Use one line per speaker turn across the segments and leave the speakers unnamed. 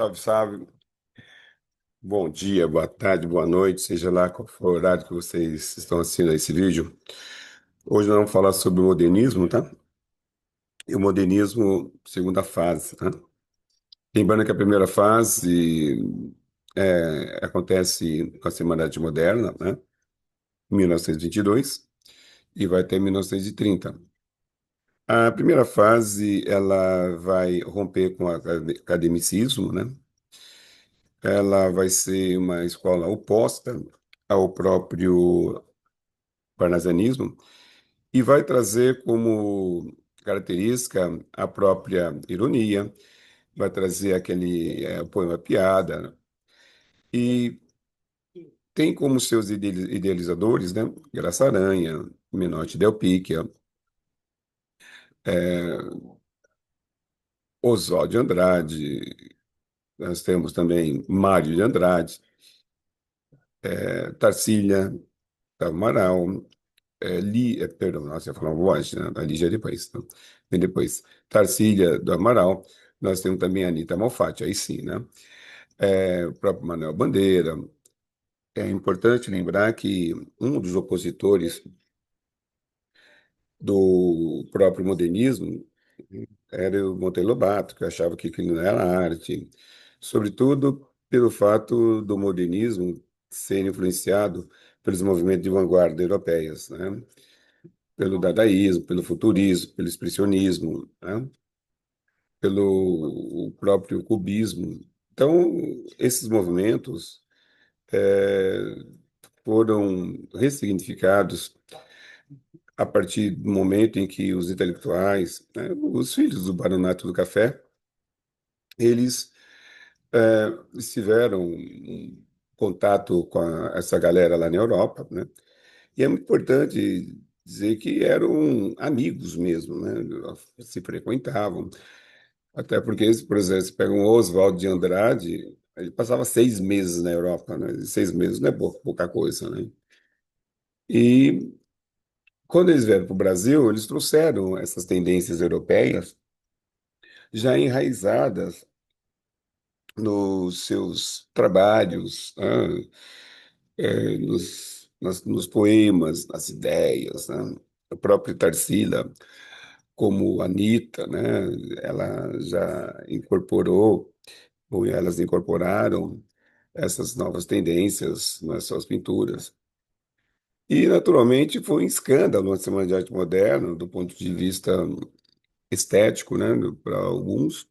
Salve, salve. Bom dia, boa tarde, boa noite, seja lá qual for o horário que vocês estão assistindo a esse vídeo. Hoje nós vamos falar sobre o modernismo, tá? E o modernismo, segunda fase, tá? Lembrando que a primeira fase acontece com a Semana de Moderna, né? 1922, e vai até 1930. A primeira fase, ela vai romper com o academicismo, né? Ela vai ser uma escola oposta ao próprio parnasianismo e vai trazer como característica a própria ironia, vai trazer aquele poema piada, né? E tem como seus idealizadores, né? Graça Aranha, Menotti Del Picchia, Oswald de Andrade, nós temos também Mário de Andrade, Tarsila do Amaral, perdão, nossa, eu ia falar voz, né? A Lígia é depois, então, vem depois. Tarsila do Amaral, nós temos também a Anita Malfatti, aí sim, né? O próprio Manuel Bandeira. É importante lembrar que um dos opositores do próprio modernismo era o Monteiro Lobato, que achava que aquilo não era arte, sobretudo pelo fato do modernismo ser influenciado pelos movimentos de vanguarda europeias, né? Pelo dadaísmo, pelo futurismo, pelo expressionismo, né? Pelo o próprio cubismo. Então, esses movimentos eh, foram ressignificados a partir do momento em que os intelectuais, né, os filhos do Baronato do Café, eles estiveram em contato com essa galera lá na Europa, né? E é muito importante dizer que eram amigos mesmo, né? Se frequentavam. Até porque, por exemplo, você pega um Oswald de Andrade, ele passava 6 meses na Europa, né? E 6 meses não é pouca coisa, né? E quando eles vieram para o Brasil, eles trouxeram essas tendências europeias já enraizadas nos seus trabalhos, né? Nos poemas, nas ideias, né? A própria Tarsila, como Anita, né? Ela já incorporou, ou elas incorporaram essas novas tendências nas suas pinturas. E, naturalmente, foi um escândalo na Semana de Arte Moderna, do ponto de vista estético, né, para alguns,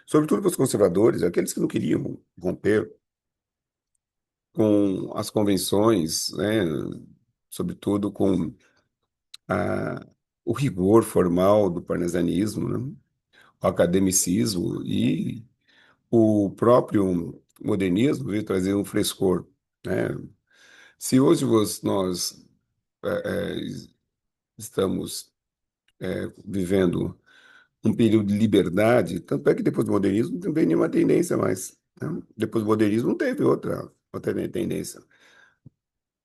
sobretudo para os conservadores, aqueles que não queriam romper com as convenções, né, sobretudo com a, o rigor formal do parnasianismo, né, o academicismo e o próprio modernismo veio trazer um frescor, né? Se hoje nós estamos vivendo um período de liberdade, tanto é que depois do modernismo não tem nenhuma tendência mais, né? Depois do modernismo não teve outra tendência.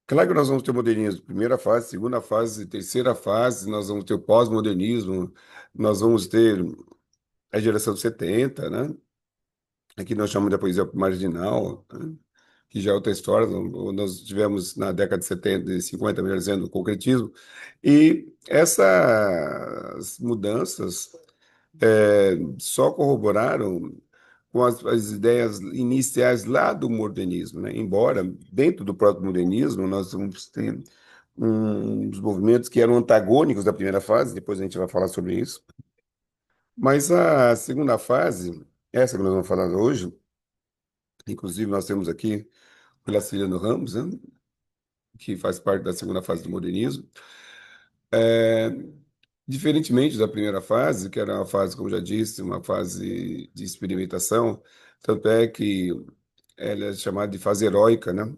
Claro que nós vamos ter modernismo, primeira fase, segunda fase, terceira fase, nós vamos ter o pós-modernismo, nós vamos ter a geração de 70, né? Aqui nós chamamos de poesia marginal, né? Que já é outra história. Nós tivemos na década de 70 e 50, melhor dizendo, o concretismo. E essas mudanças só corroboraram com as ideias iniciais lá do modernismo, né? Embora dentro do próprio modernismo nós vamos ter uns movimentos que eram antagônicos da primeira fase, depois a gente vai falar sobre isso. Mas a segunda fase, essa que nós vamos falar hoje, inclusive nós temos aqui o Graciliano Ramos, né? Que faz parte da segunda fase do modernismo. É, diferentemente da primeira fase, que era uma fase, como já disse, uma fase de experimentação, tanto é que ela é chamada de fase heróica, né?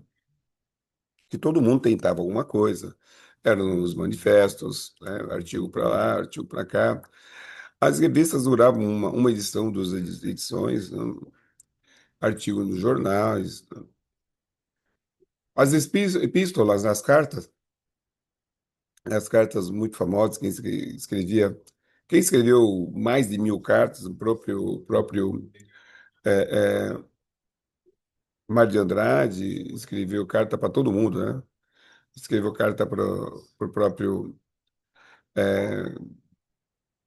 Que todo mundo tentava alguma coisa. Eram os manifestos, né? Artigo para lá, artigo para cá. As revistas duravam uma edição, duas edições, né? Artigo nos jornais. Né? As epístolas, as cartas muito famosas, quem escreveu mais de 1.000 cartas, o próprio É, é, Mário de Andrade escreveu carta para todo mundo, né? Escreveu carta para o próprio é,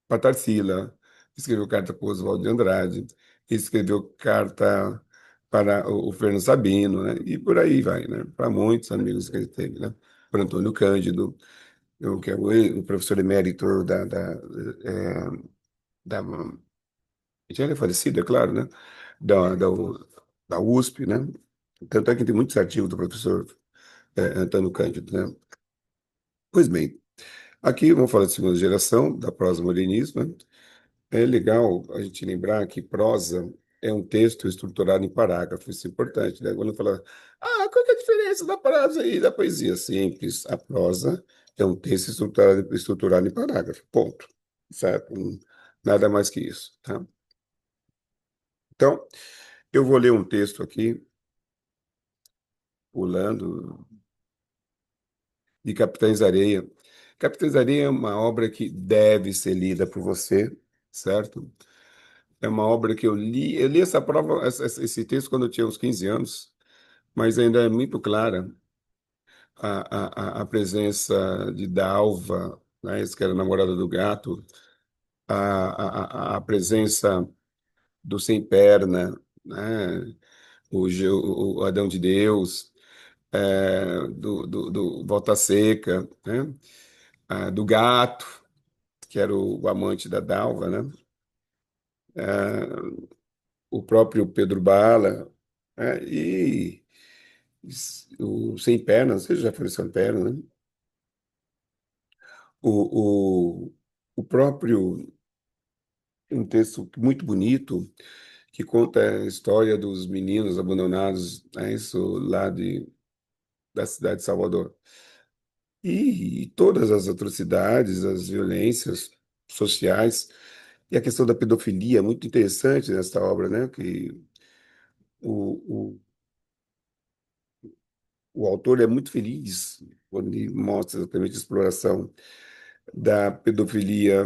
para Tarsila, escreveu carta para o Oswaldo de Andrade, escreveu carta para o Fernando Sabino, né? E por aí vai, né? Para muitos amigos que ele teve, né? Para Antônio Cândido, que é o professor emérito da já é falecido, é claro, né? Da, da, da USP, né? Tanto é que tem muitos artigos do professor Antônio Cândido, né? Pois bem, aqui vamos falar de segunda geração, da prosa modernismo, né? É legal a gente lembrar que prosa é um texto estruturado em parágrafos, isso é importante, né? Quando fala, qual que é a diferença da prosa e da poesia? Simples, a prosa é um texto estruturado em parágrafo, ponto, certo? Nada mais que isso, tá? Então, eu vou ler um texto aqui, pulando, de Capitães da Areia. Capitães da Areia é uma obra que deve ser lida por você, certo? É uma obra que eu li essa prova, esse texto quando eu tinha uns 15 anos, mas ainda é muito clara a presença de Dalva, né, esse que era a namorada do gato, a presença do Sem Perna, né, o Adão de Deus, do Volta Seca, né, do gato, que era o amante da Dalva, né, o próprio Pedro Bala, né, e o Sem Perna, você já foi Sem Perna, né? O, o, o próprio, um texto muito bonito que conta a história dos meninos abandonados, né, isso lá da cidade de Salvador. E todas as atrocidades, as violências sociais, e a questão da pedofilia é muito interessante nessa obra, né? Que o, o autor é muito feliz quando ele mostra exatamente a exploração da pedofilia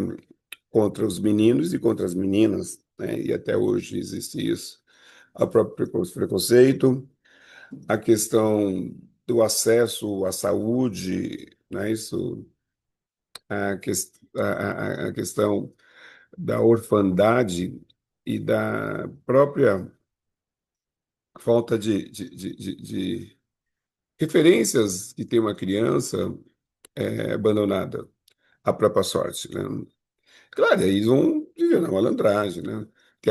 contra os meninos e contra as meninas, né? E até hoje existe isso. O próprio preconceito, a questão do acesso à saúde, né? Isso, a questão da orfandade e da própria falta de referências que tem uma criança abandonada à própria sorte, né? Claro, aí eles vão viver na malandragem, né? Que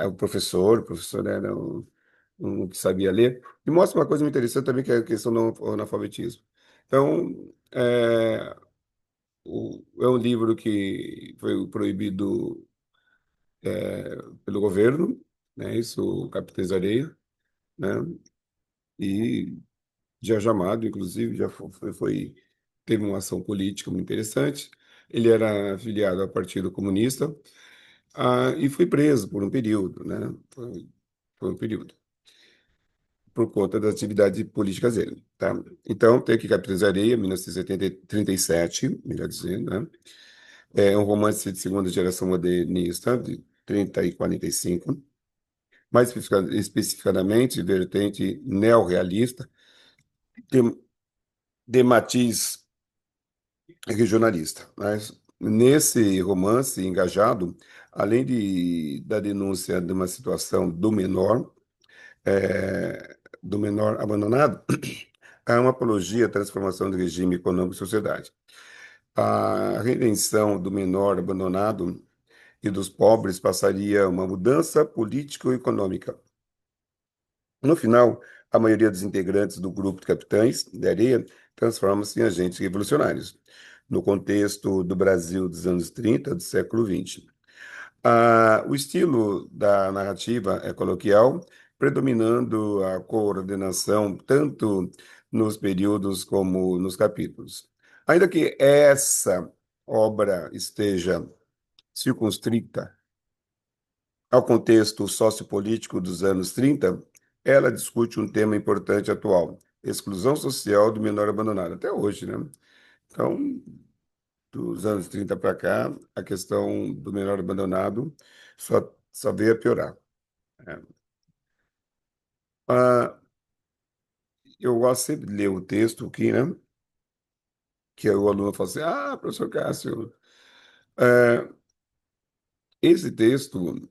o professor era um que sabia ler. E mostra uma coisa muito interessante também, que é a questão do analfabetismo. Então, é um livro que foi proibido pelo governo, né? Isso, o Capitães da Areia, né? E Jorge Amado, inclusive, já teve uma ação política muito interessante. Ele era afiliado ao Partido Comunista, e foi preso por um período, né? Foi um período, por conta das atividades políticas dele, tá? Então, tem aqui Capitães da Areia, 1937, melhor dizendo, né? É um romance de segunda geração modernista, de 30 e 45, mais especificadamente, vertente neorrealista, de, de matiz regionalista. Mas nesse romance engajado, além da denúncia de uma situação do menor abandonado, há uma apologia à transformação do regime econômico e sociedade. A redenção do menor abandonado e dos pobres passaria uma mudança político-econômica. No final, a maioria dos integrantes do grupo de capitães de areia transforma-se em agentes revolucionários, no contexto do Brasil dos anos 30 do século XX. O estilo da narrativa é coloquial, predominando a coordenação tanto nos períodos como nos capítulos. Ainda que essa obra esteja circunscrita ao contexto sociopolítico dos anos 30, ela discute um tema importante atual: exclusão social do menor abandonado, até hoje, né? Então, dos anos 30 para cá, a questão do menor abandonado só veio a piorar, né? Ah, eu gosto sempre de ler o texto aqui, né? Que o aluno fala assim: Ah, professor Cássio, é, esse texto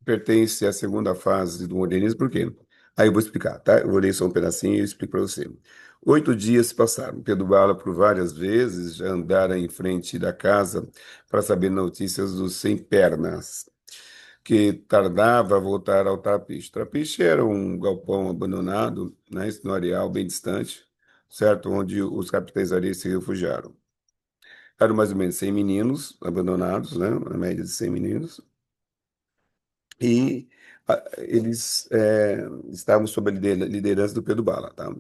pertence à segunda fase do modernismo, por quê? Aí eu vou explicar, tá? Eu vou ler só um pedacinho e eu explico para você. 8 dias se passaram. Pedro Bala, por várias vezes, já andara em frente da casa para saber notícias dos sem pernas, que tardava a voltar ao Trapiche. Trapiche era um galpão abandonado, né, no areal bem distante, certo? Onde os capitães ali se refugiaram. Eram mais ou menos 100 meninos abandonados, né? A média de 100 meninos. E eles estavam sob a liderança do Pedro Bala, tá?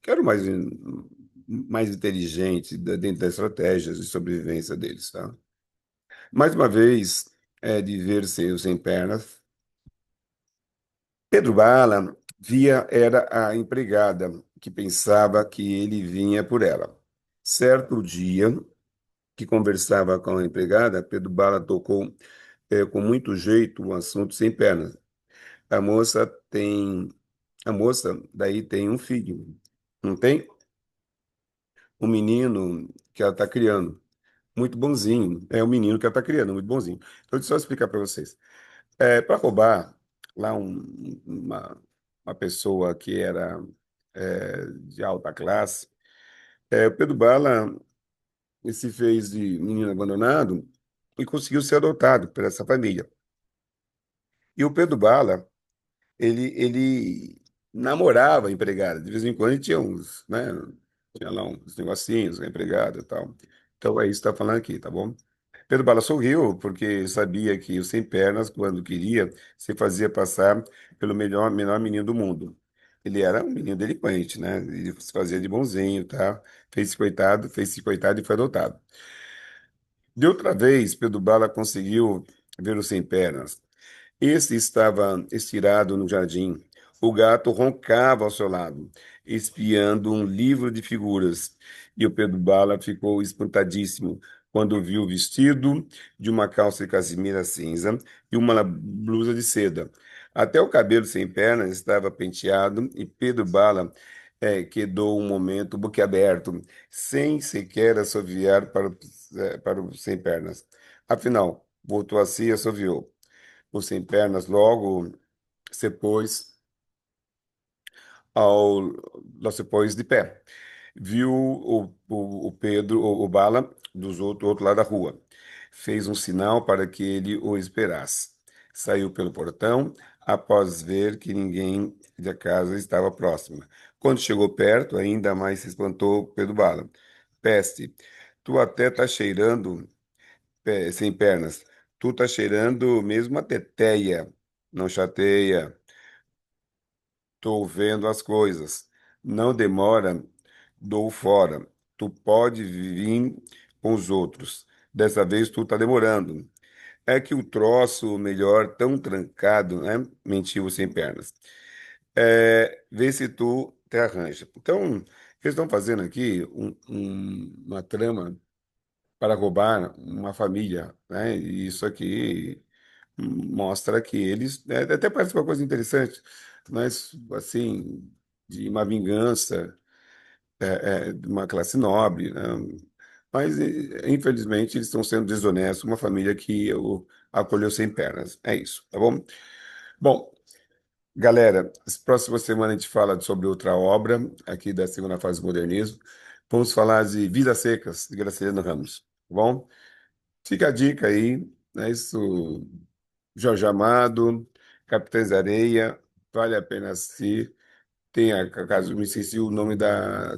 Que era o mais inteligente dentro das estratégias de sobrevivência deles, tá? Mais uma vez, de ver-se os sem pernas, Pedro Bala via era a empregada que pensava que ele vinha por ela. Certo dia, que conversava com a empregada, Pedro Bala tocou com muito jeito o assunto sem pernas. A moça tem, a moça daí tem um filho, não tem? Um menino que ela está criando, muito bonzinho. É um menino que ela está criando, muito bonzinho. Então, deixa eu só explicar para vocês. Para roubar lá uma pessoa que era de alta classe, o Pedro Bala se fez de menino abandonado e conseguiu ser adotado por essa família. E o Pedro Bala ele namorava a empregada. De vez em quando ele tinha uns, né? Tinha lá uns negocinhos com a empregada e tal. Então é isso que está falando aqui, tá bom? Pedro Bala sorriu porque sabia que o Sem Pernas, quando queria, se fazia passar pelo menor menino do mundo. Ele era um menino delinquente, né? Ele se fazia de bonzinho, tá? Fez-se coitado e foi adotado. De outra vez, Pedro Bala conseguiu ver o Sem Pernas. Esse estava estirado no jardim. O gato roncava ao seu lado, espiando um livro de figuras. E o Pedro Bala ficou espantadíssimo quando viu o vestido de uma calça de casimira cinza e uma blusa de seda. Até o cabelo sem pernas estava penteado e Pedro Bala quedou um momento boquiaberto, sem sequer assoviar para o sem pernas. Afinal, voltou a si e assoviou. O sem pernas logo se pôs ao lá se pôs de pé. Viu o Pedro, o Bala, do outro lado da rua. Fez um sinal para que ele o esperasse. Saiu pelo portão após ver que ninguém da casa estava próxima. Quando chegou perto, ainda mais se espantou Pedro Bala. Peste, tu até tá cheirando sem pernas. Tu tá cheirando mesmo a teteia. Não chateia. Tô vendo as coisas. Não demora, dou fora. Tu pode vir com os outros. Dessa vez tu tá demorando. É que o troço melhor tão trancado, né? Mentiu sem pernas. Vê se tu te arranja. Então, eles estão fazendo aqui uma trama para roubar uma família, né? E isso aqui mostra que eles, até parece uma coisa interessante, mas assim, de uma vingança de uma classe nobre, né? Mas infelizmente eles estão sendo desonestos, uma família que o acolheu sem pernas. É isso, tá bom? Bom, galera, próxima semana a gente fala sobre outra obra aqui da segunda fase do modernismo. Vamos falar de Vidas Secas, de Graciliano Ramos, tá bom? Fica a dica aí, né? Isso, Jorge Amado, Capitães da Areia, vale a pena assistir. Tem, caso me esqueci o nome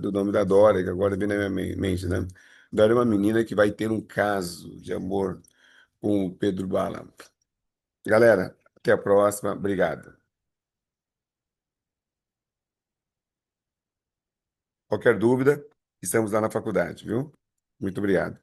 do nome da Dora, que agora vem na minha mente, né? Dora é uma menina que vai ter um caso de amor com o Pedro Bala. Galera, até a próxima. Obrigado. Qualquer dúvida, estamos lá na faculdade, viu? Muito obrigado.